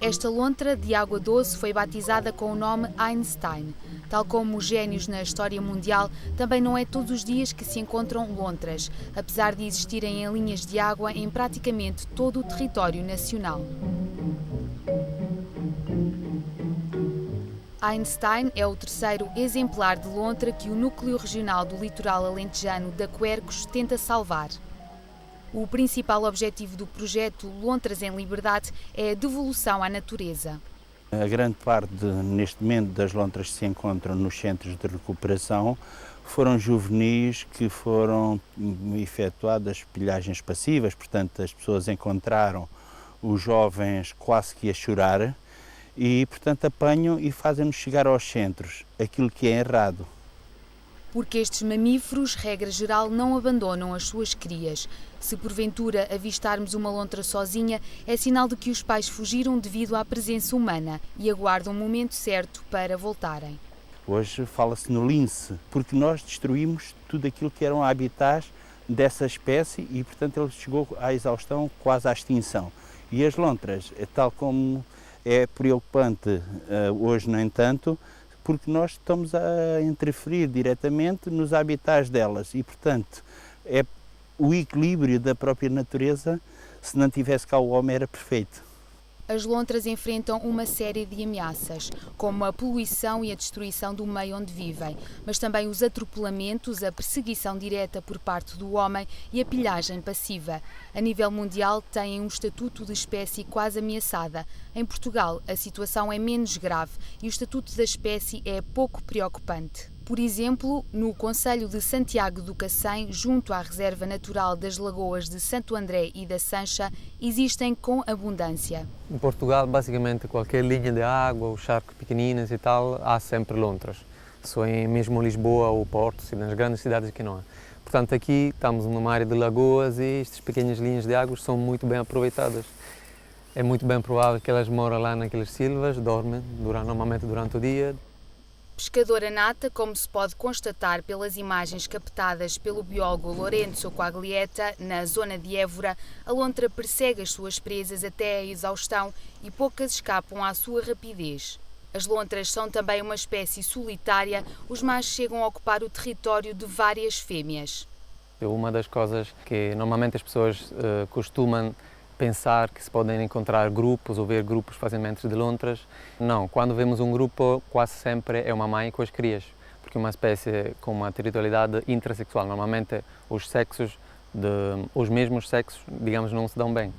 Esta lontra de água doce foi batizada com o nome Einstein. Tal como os génios na história mundial, também não é todos os dias que se encontram lontras, apesar de existirem em linhas de água em praticamente todo o território nacional. Einstein é o terceiro exemplar de lontra que o Núcleo Regional do Litoral Alentejano da Quercos tenta salvar. O principal objetivo do projeto Lontras em Liberdade é a devolução à natureza. A grande parte, neste momento, das lontras que se encontram nos centros de recuperação foram juvenis que foram efetuadas pilhagens passivas, portanto as pessoas encontraram os jovens quase que a chorar e, portanto, apanham e fazem-nos chegar aos centros, aquilo que é errado. Porque estes mamíferos, regra geral, não abandonam as suas crias. Se porventura avistarmos uma lontra sozinha, é sinal de que os pais fugiram devido à presença humana e aguardam o momento certo para voltarem. Hoje fala-se no lince, porque nós destruímos tudo aquilo que eram habitats dessa espécie e, portanto, ele chegou à exaustão, quase à extinção. E as lontras, tal como é preocupante hoje, no entanto, porque nós estamos a interferir diretamente nos habitats delas e, portanto, é o equilíbrio da própria natureza, se não tivesse cá o homem, era perfeito. As lontras enfrentam uma série de ameaças, como a poluição e a destruição do meio onde vivem, mas também os atropelamentos, a perseguição direta por parte do homem e a pilhagem passiva. A nível mundial, têm um estatuto de espécie quase ameaçada. Em Portugal, a situação é menos grave e o estatuto da espécie é pouco preocupante. Por exemplo, no concelho de Santiago do Cacém, junto à Reserva Natural das Lagoas de Santo André e da Sancha, existem com abundância. Em Portugal, basicamente, qualquer linha de água, os charcos pequeninos e tal, há sempre lontras. Só em mesmo Lisboa ou Porto, nas grandes cidades que não há. Portanto, aqui estamos numa área de lagoas e estas pequenas linhas de água são muito bem aproveitadas. É muito bem provável que elas moram lá naquelas silvas, dormem normalmente durante o dia. Pescadora nata, como se pode constatar pelas imagens captadas pelo biólogo Lourenço Quaglietta, na zona de Évora, a lontra persegue as suas presas até a exaustão e poucas escapam à sua rapidez. As lontras são também uma espécie solitária, os machos chegam a ocupar o território de várias fêmeas. Uma das coisas que normalmente as pessoas costumam pensar que se podem encontrar grupos ou ver grupos facilmente de lontras. Não, quando vemos um grupo, quase sempre é uma mãe com as crias, porque é uma espécie com uma territorialidade intrasexual. Normalmente os mesmos sexos, digamos, não se dão bem.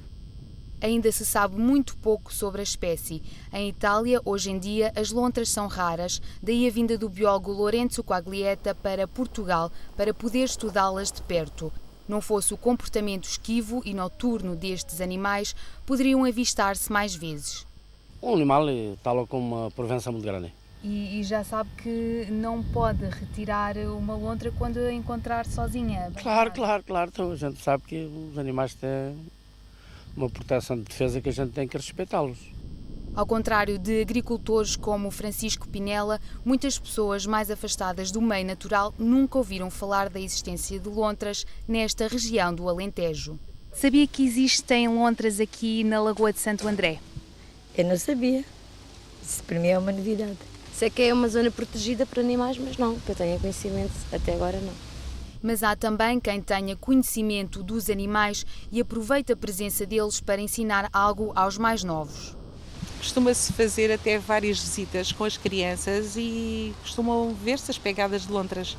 Ainda se sabe muito pouco sobre a espécie. Em Itália, hoje em dia, as lontras são raras, daí a vinda do biólogo Lourenço Quaglietta para Portugal, para poder estudá-las de perto. Não fosse o comportamento esquivo e noturno destes animais, poderiam avistar-se mais vezes. Um animal está lá com uma prevenção muito grande. E já sabe que não pode retirar uma lontra quando a encontrar sozinha? Claro. Então, a gente sabe que os animais têm uma proteção de defesa que a gente tem que respeitá-los. Ao contrário de agricultores como Francisco Pinella, muitas pessoas mais afastadas do meio natural nunca ouviram falar da existência de lontras nesta região do Alentejo. Sabia que existem lontras aqui na Lagoa de Santo André? Eu não sabia. Isso para mim é uma novidade. Sei que é uma zona protegida para animais, mas não, que eu tenha conhecimento, até agora não. Mas há também quem tenha conhecimento dos animais e aproveita a presença deles para ensinar algo aos mais novos. Costuma-se fazer até várias visitas com as crianças e costumam ver-se as pegadas de lontras.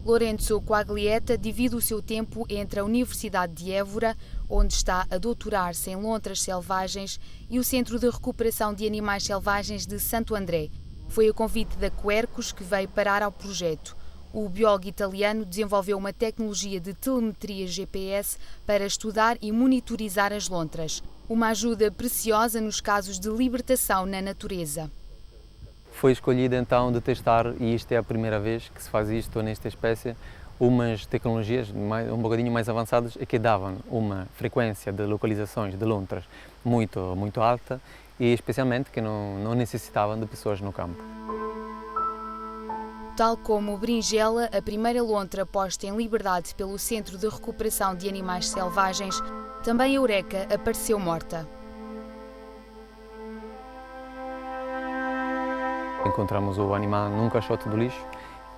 Lourenço Quaglietta divide o seu tempo entre a Universidade de Évora, onde está a doutorar-se em lontras selvagens, e o Centro de Recuperação de Animais Selvagens de Santo André. Foi a convite da Quercos que veio parar ao projeto. O biólogo italiano desenvolveu uma tecnologia de telemetria GPS para estudar e monitorizar as lontras. Uma ajuda preciosa nos casos de libertação na natureza. Foi escolhido então de testar, e isto é a primeira vez que se faz isto nesta espécie, umas tecnologias um bocadinho mais avançadas que davam uma frequência de localizações de lontras muito alta e especialmente que não necessitavam de pessoas no campo. Tal como Berinjela, a primeira lontra posta em liberdade pelo Centro de Recuperação de Animais Selvagens, também a Eureka apareceu morta. Encontramos o animal num caixote do lixo,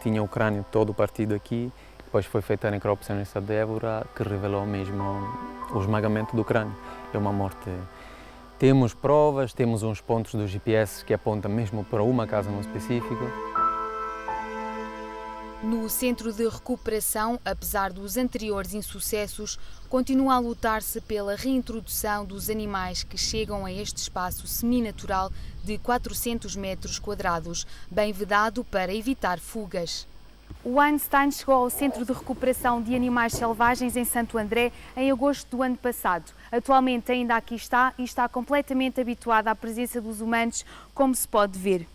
tinha o crânio todo partido aqui, depois foi feita a necrópsia no estado de Évora, que revelou mesmo o esmagamento do crânio. É uma morte. Temos provas, temos uns pontos do GPS que apontam mesmo para uma casa no específico. No Centro de Recuperação, apesar dos anteriores insucessos, continua a lutar-se pela reintrodução dos animais que chegam a este espaço seminatural de 400 metros quadrados, bem vedado para evitar fugas. O Einstein chegou ao Centro de Recuperação de Animais Selvagens em Santo André em agosto do ano passado. Atualmente ainda aqui está e está completamente habituado à presença dos humanos, como se pode ver.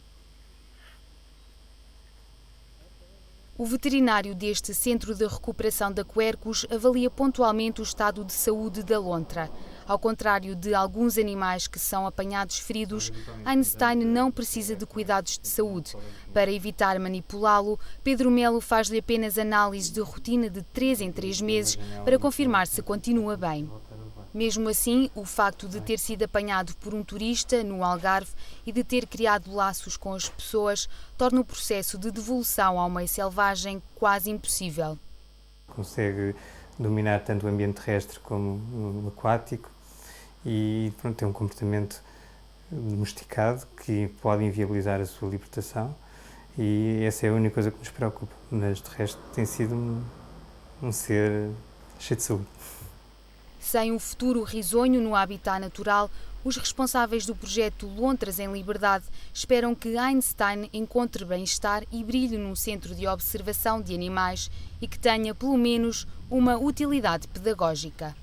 O veterinário deste Centro de Recuperação da Quercus avalia pontualmente o estado de saúde da lontra. Ao contrário de alguns animais que são apanhados feridos, Einstein não precisa de cuidados de saúde. Para evitar manipulá-lo, Pedro Melo faz-lhe apenas análise de rotina de 3 em 3 meses para confirmar se continua bem. Mesmo assim, o facto de ter sido apanhado por um turista no Algarve e de ter criado laços com as pessoas torna o processo de devolução ao meio selvagem quase impossível. Consegue dominar tanto o ambiente terrestre como o aquático e tem um comportamento domesticado que pode inviabilizar a sua libertação e essa é a única coisa que nos preocupa, mas de resto tem sido um ser cheio de saúde. Sem um futuro risonho no habitat natural, os responsáveis do projeto Lontras em Liberdade esperam que Einstein encontre bem-estar e brilhe num centro de observação de animais e que tenha, pelo menos, uma utilidade pedagógica.